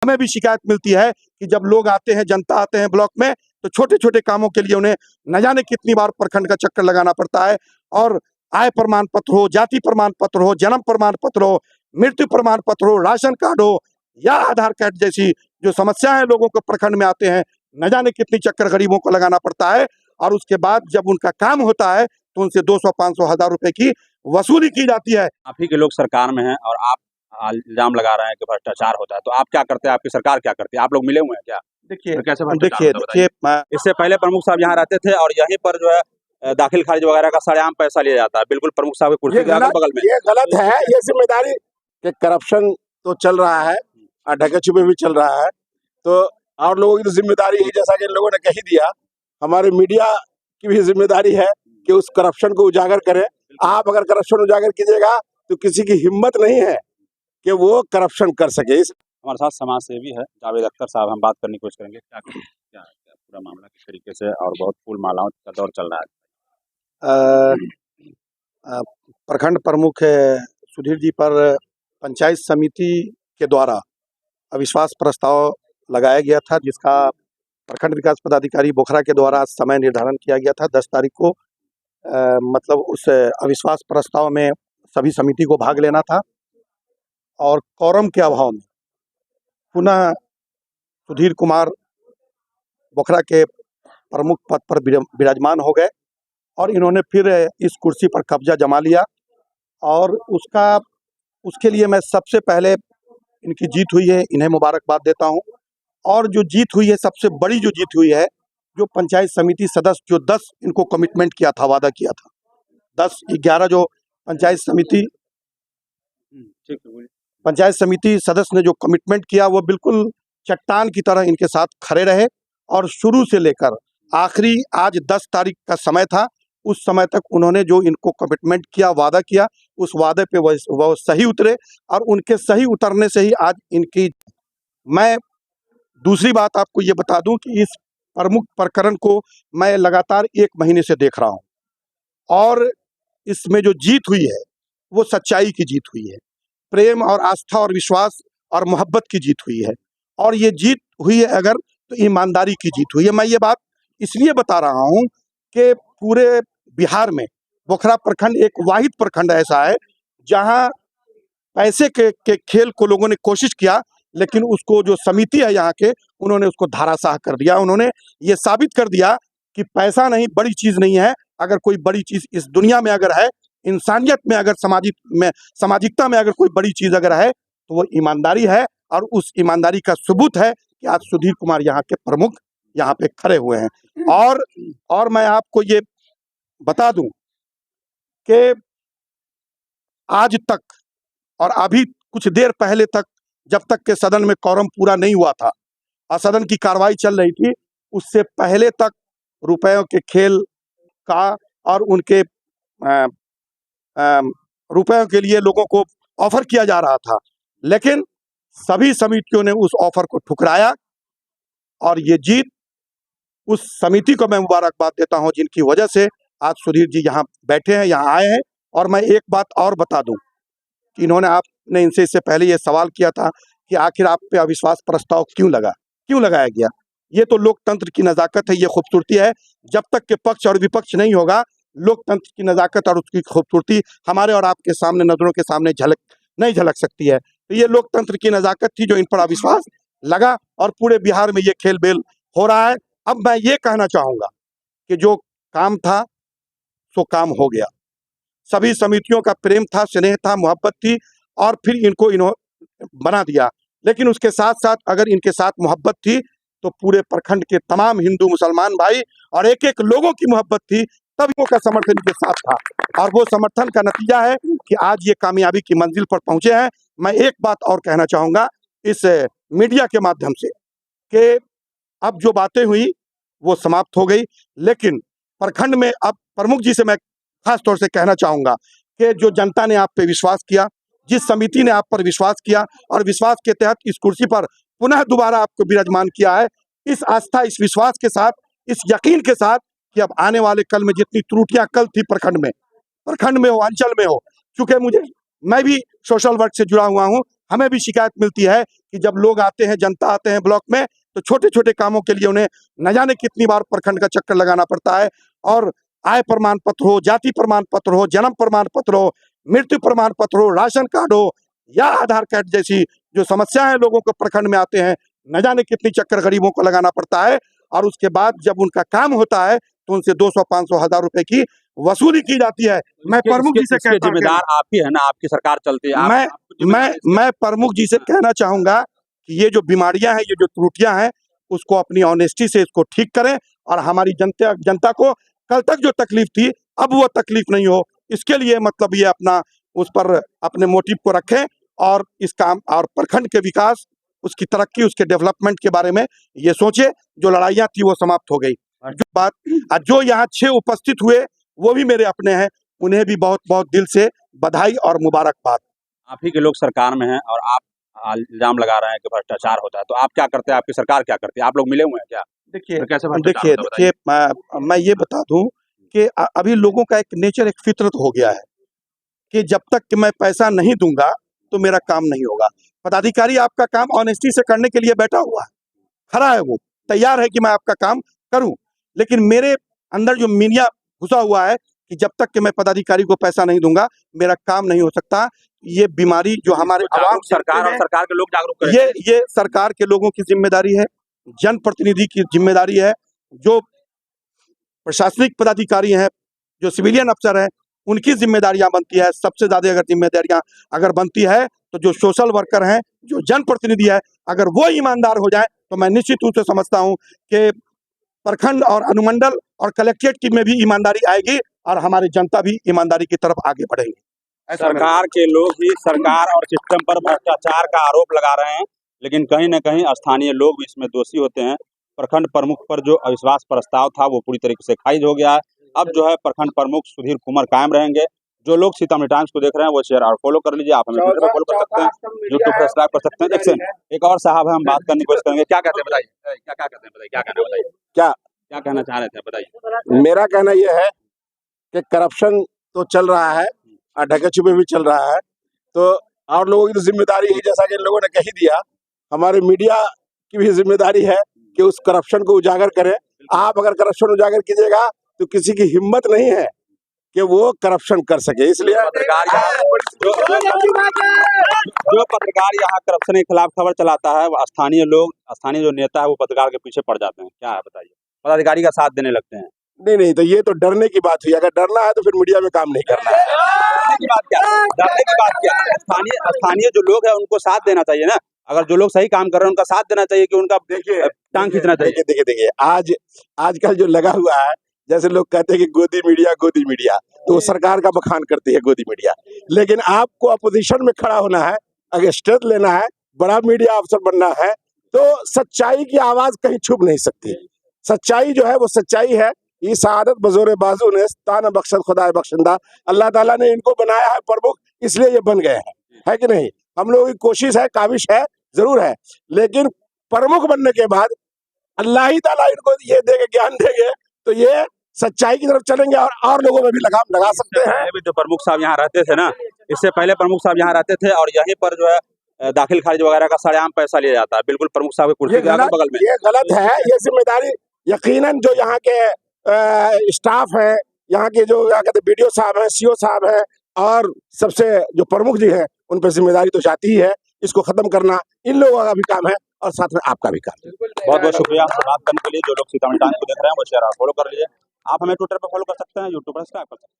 हमें भी शिकायत मिलती है कि जब लोग आते हैं, जनता आते हैं ब्लॉक में, तो छोटे छोटे कामों के लिए उन्हें न जाने कितनी बार प्रखंड का चक्कर लगाना पड़ता है। और आय प्रमाण पत्र हो, जाति प्रमाण पत्र हो, जन्म प्रमाण पत्र हो, मृत्यु प्रमाण पत्र हो, राशन कार्ड हो या आधार कार्ड जैसी जो समस्याएं लोगों को प्रखंड में आते हैं, न जाने कितनी चक्कर गरीबों को लगाना पड़ता है। और उसके बाद जब उनका काम होता है तो उनसे 200, 500, 1000 रुपए की वसूली की जाती है। आप ही के लोग सरकार में हैं और आप इल्जाम लगा रहे हैं कि भ्रष्टाचार होता है, तो आप क्या करते हैं? आपकी सरकार क्या करती है? आप लोग मिले हुए हैं क्या? देखिए तो कैसे देखिए इससे पहले प्रमुख साहब यहाँ रहते थे और यहीं पर जो है दाखिल खारिज वगैरह का सरेआम पैसा लिया जाता है, बिल्कुल प्रमुख साहब की कुर्सी के अगल बगल में। ये गलत है, ये जिम्मेदारी के करप्शन तो चल रहा है और ढके छुपे भी चल रहा है, तो और लोगों की तो जिम्मेदारी है, जैसा कि इन लोगों ने कही दिया, हमारे मीडिया की भी जिम्मेदारी है कि उस करप्शन को उजागर करें। आप अगर करप्शन उजागर कीजिएगा तो किसी की हिम्मत नहीं है कि वो करप्शन कर सके। हमारे साथ समाज सेवी है जावेद अख्तर साहब, हम बात करने की कोशिश करेंगे क्या पूरा मामला किस तरीके से, और बहुत फूल मालाओं का दौर चल रहा है। प्रखंड प्रमुख सुधीर जी पर पंचायत समिति के द्वारा अविश्वास प्रस्ताव लगाया गया था, जिसका प्रखंड विकास पदाधिकारी बोखरा के द्वारा समय निर्धारण किया गया था 10 तारीख को। मतलब उस अविश्वास प्रस्ताव में सभी समिति को भाग लेना था और कोरम के अभाव में पुनः सुधीर कुमार बोखरा के प्रमुख पद पर विराजमान हो गए और इन्होंने फिर इस कुर्सी पर कब्जा जमा लिया। और उसके लिए मैं सबसे पहले इनकी जीत हुई है, इन्हें मुबारकबाद देता हूं। और जो जीत हुई है, सबसे बड़ी जो जीत हुई है, जो पंचायत समिति सदस्य जो 10 इनको कमिटमेंट किया था, वादा किया था, 10-11 जो पंचायत समिति सदस्य ने जो कमिटमेंट किया, वो बिल्कुल चट्टान की तरह इनके साथ खड़े रहे। और शुरू से लेकर आखिरी आज 10 तारीख का समय था, उस समय तक उन्होंने जो इनको कमिटमेंट किया, वादा किया, उस वादे पे वो सही उतरे और उनके सही उतरने से ही आज इनकी। मैं दूसरी बात आपको ये बता दूं कि इस प्रमुख प्रकरण को मैं लगातार 1 महीने से देख रहा हूं और इसमें जो जीत हुई है वो सच्चाई की जीत हुई है, प्रेम और आस्था और विश्वास और मोहब्बत की जीत हुई है। और ये जीत हुई है अगर तो ईमानदारी की जीत हुई है। मैं ये बात इसलिए बता रहा हूं कि पूरे बिहार में बोखरा प्रखंड एक वाहिद प्रखंड ऐसा है जहां पैसे के खेल को लोगों ने कोशिश किया, लेकिन उसको जो समिति है यहाँ के, उन्होंने उसको धाराशाह कर दिया। उन्होंने ये साबित कर दिया कि पैसा नहीं, बड़ी चीज नहीं है। अगर कोई बड़ी चीज इस दुनिया में अगर है, इंसानियत में अगर सामाजिकता में अगर कोई बड़ी चीज अगर है, तो वो ईमानदारी है। और उस ईमानदारी का सबूत है कि आज सुधीर कुमार यहाँ के प्रमुख यहाँ पे खड़े हुए हैं। और मैं आपको ये बता दूं कि आज तक और अभी कुछ देर पहले तक, जब तक के सदन में कोरम पूरा नहीं हुआ था और सदन की कार्रवाई चल रही थी, उससे पहले तक रुपयों के खेल का और उनके रुपयों के लिए लोगों को ऑफर किया जा रहा था, लेकिन सभी समितियों ने उस ऑफर को ठुकराया। और ये जीत उस समिति को मैं मुबारकबाद देता हूं, जिनकी वजह से आज सुधीर जी यहाँ बैठे हैं, यहाँ आए हैं। और मैं एक बात और बता दूं कि आपने इनसे इससे पहले ये सवाल किया था कि आखिर आप पे अविश्वास प्रस्ताव क्यों लगाया गया। ये तो लोकतंत्र की नजाकत है, ये खूबसूरती है। जब तक के पक्ष और विपक्ष नहीं होगा, लोकतंत्र की नजाकत और उसकी खूबसूरती हमारे और आपके सामने, नजरों के सामने नहीं झलक सकती है। तो ये लोकतंत्र की नजाकत थी जो इन पर अविश्वास लगा और पूरे बिहार में ये खेल बेल हो रहा है। अब मैं ये कहना चाहूंगा कि जो काम था सो काम हो गया। सभी समितियों का प्रेम था, स्नेह था, मोहब्बत थी और फिर इन्होंने बना दिया। लेकिन उसके साथ साथ अगर इनके साथ मोहब्बत थी तो पूरे प्रखंड के तमाम हिंदू मुसलमान भाई और एक एक लोगों की मोहब्बत थी, तब इनका समर्थन इनके साथ था। और वो समर्थन का नतीजा है कि आज ये कामयाबी की मंजिल पर पहुंचे हैं। मैं एक बात और कहना चाहूंगा इस मीडिया के माध्यम से कि अब जो बातें हुई वो समाप्त हो गई, लेकिन प्रखंड में अब प्रमुख जी से मैं खास तौर से कहना चाहूंगा कि जो जनता ने आप पे विश्वास किया, जिस समिति ने आप पर विश्वास किया और विश्वास के तहत इस कुर्सी पर पुनः दोबारा आपको विराजमान किया है, इस आस्था, इस विश्वास के साथ, इस यकीन के साथ कि अब आने वाले कल में जितनी त्रुटियां कल थी प्रखंड में हो, अंचल में हो, चूंकि मैं भी सोशल वर्क से जुड़ा हुआ हूं, हमें भी शिकायत मिलती है कि जब लोग आते हैं, जनता आते हैं ब्लॉक में, तो छोटे छोटे कामों के लिए उन्हें न जाने कितनी बार प्रखंड का चक्कर लगाना पड़ता है। और आय प्रमाण पत्र हो, जाति प्रमाण पत्र हो, जन्म प्रमाण पत्र हो, मृत्यु प्रमाण पत्र हो, राशन कार्ड हो या आधार कार्ड जैसी जो समस्याएं लोगों को प्रखंड में आते हैं, न जाने कितनी चक्कर गरीबों को लगाना पड़ता है। और उसके बाद जब उनका काम होता है तो उनसे 200, 500, 1000 रुपए की वसूली की जाती है। मैं प्रमुख जी से कहता हूं, जिम्मेदार आप ही है ना, आपकी सरकार चलती है। मैं प्रमुख जी से कहना चाहूंगा कि ये जो बीमारियां हैं, ये जो त्रुटियां हैं, उसको अपनी ऑनेस्टी से इसको ठीक करें और हमारी जनता को कल तक जो तकलीफ थी अब वो तकलीफ नहीं हो, इसके लिए मतलब ये अपना उस पर अपने मोटिव को रखें और इस काम और प्रखंड के विकास, उसकी तरक्की, उसके डेवलपमेंट के बारे में ये सोचे। जो लड़ाइयां थी वो समाप्त हो गई। जो यहाँ 6 उपस्थित हुए वो भी मेरे अपने हैं, उन्हें भी बहुत बहुत दिल से बधाई और मुबारकबाद। आप ही के लोग सरकार में हैं और आप इल्जाम लगा रहे हैं कि भ्रष्टाचार होता है, तो आप क्या करते हैं? आपकी सरकार क्या करती है? आप लोग मिले हुए हैं क्या? देखिए मैं ये बता दूं कि अभी लोगों का एक नेचर, एक फितरत हो गया है कि जब तक कि मैं पैसा नहीं दूंगा तो मेरा काम नहीं होगा। पदाधिकारी आपका काम ऑनेस्टी से करने के लिए बैठा हुआ है, खड़ा है, वो तैयार है कि मैं आपका काम करूं, लेकिन मेरे अंदर जो मीडिया घुसा हुआ है कि जब तक कि मैं पदाधिकारी को पैसा नहीं दूंगा मेरा काम नहीं हो सकता। ये बीमारी जो हमारे आवाम, सरकार और सरकार के लोग जागरूक करें, ये सरकार के लोगों की जिम्मेदारी है, जनप्रतिनिधि की जिम्मेदारी है, जो प्रशासनिक पदाधिकारी हैं, जो सिविलियन अफसर हैं, उनकी जिम्मेदारियां बनती है। सबसे ज्यादा अगर जिम्मेदारियां अगर बनती है तो जो सोशल वर्कर हैं, जो जनप्रतिनिधि है, अगर वो ईमानदार हो जाए तो मैं निश्चित रूप से समझता हूं कि प्रखंड और अनुमंडल और कलेक्ट्रेट की में भी ईमानदारी आएगी और हमारी जनता भी ईमानदारी की तरफ आगे बढ़ेगी। सरकार के लोग ही सरकार और सिस्टम पर भ्रष्टाचार का आरोप लगा रहे हैं, लेकिन कहीं न कहीं स्थानीय लोग भी इसमें दोषी होते हैं। प्रखंड प्रमुख पर जो अविश्वास प्रस्ताव था वो पूरी तरीके से खारिज हो गया है। अब जो है प्रखंड प्रमुख सुधीर कुमार कायम रहेंगे। जो लोग सीतामढ़ी टाइम्स को देख रहे हैं वो शेयर और फॉलो कर लीजिए। आप हमें ट्विटर पर फॉलो कर सकते हैं, यूट्यूब पर सब्सक्राइब कर सकते हैं। देखिए एक और साहब है, हम बात करने की कोशिश करेंगे। क्या कहते हैं बताइए, क्या कहते हैं बताइए, क्या कहना बताइए, क्या कहना चाह रहे थे बताइए। मेरा कहना यह है कि करप्शन तो चल रहा है और ढके छुपे भी चल रहा है, तो और लोगों की तो जिम्मेदारी है, जैसा कि इन लोगों ने कह ही दिया, हमारे मीडिया की भी जिम्मेदारी है कि उस करप्शन को उजागर करें। आप अगर करप्शन उजागर कीजिएगा तो किसी की हिम्मत नहीं है कि वो करप्शन कर सके। इसलिए जो पत्रकार यहाँ करप्शन के खिलाफ खबर चलाता है, वो स्थानीय लोग, स्थानीय जो नेता है वो पत्रकार के पीछे पड़ जाते हैं। क्या है बताइए, पदाधिकारी का साथ देने लगते हैं। नहीं, तो ये तो डरने की बात हुई। अगर डरना है तो फिर मीडिया में काम नहीं करना है। डरने की बात क्या है? स्थानीय जो लोग हैं उनको साथ देना चाहिए ना। अगर जो लोग सही काम कर रहे हैं उनका साथ देना चाहिए कि उनका टांग खींचना चाहिए। देखिए आजकल जो लगा हुआ है, जैसे लोग कहते हैं कि गोदी मीडिया, तो वो सरकार का बखान करती है गोदी मीडिया। लेकिन आपको अपोजिशन में खड़ा होना है, अगर स्टेट लेना है, बड़ा मीडिया अफसर बनना है, तो सच्चाई की आवाज कहीं छुप नहीं सकती। सच्चाई जो है वो सच्चाई है। ये शहादत बजोरे बाजू ने ताना बख्शत खुदा बख्शिंदा, अल्लाह ताला ने इनको बनाया है प्रमुख, इसलिए ये बन गए हैं, है कि नहीं? हम लोगों की कोशिश है, काविश है, जरूर है, लेकिन प्रमुख बनने के बाद अल्लाह ही ताला इनको ये देंगे, ज्ञान देंगे, तो ये सच्चाई की तरफ चलेंगे और लोगों में भी लगाम लगा सकते हैं। भी जो प्रमुख साहब यहाँ रहते थे ना, इससे पहले प्रमुख साहब यहाँ रहते थे और यहीं पर जो है दाखिल खारिज वगैरह का सरेआम पैसा लिया जाता है, बिल्कुल प्रमुख साहब की कुर्सी के अगल बगल में। ये गलत है। ये जिम्मेदारी यकीनन जो यहाँ के स्टाफ है, यहाँ के जो कहते BDO साहब है, CO साहब है और सबसे जो प्रमुख जी है, उन पर जिम्मेदारी तो जाती ही है। इसको खत्म करना इन लोगों का भी काम है और साथ में आपका भी काम है। बहुत बहुत शुक्रिया आपसे बात करने के लिए। जो लोग सीतामढ़ी टाइम्स को देख रहे हैं वो शेयर और फॉलो कर लीजिए। आप हमें ट्विटर पर फॉलो कर सकते हैं, यूट्यूब पर सब्सक्राइब कर सकते हैं।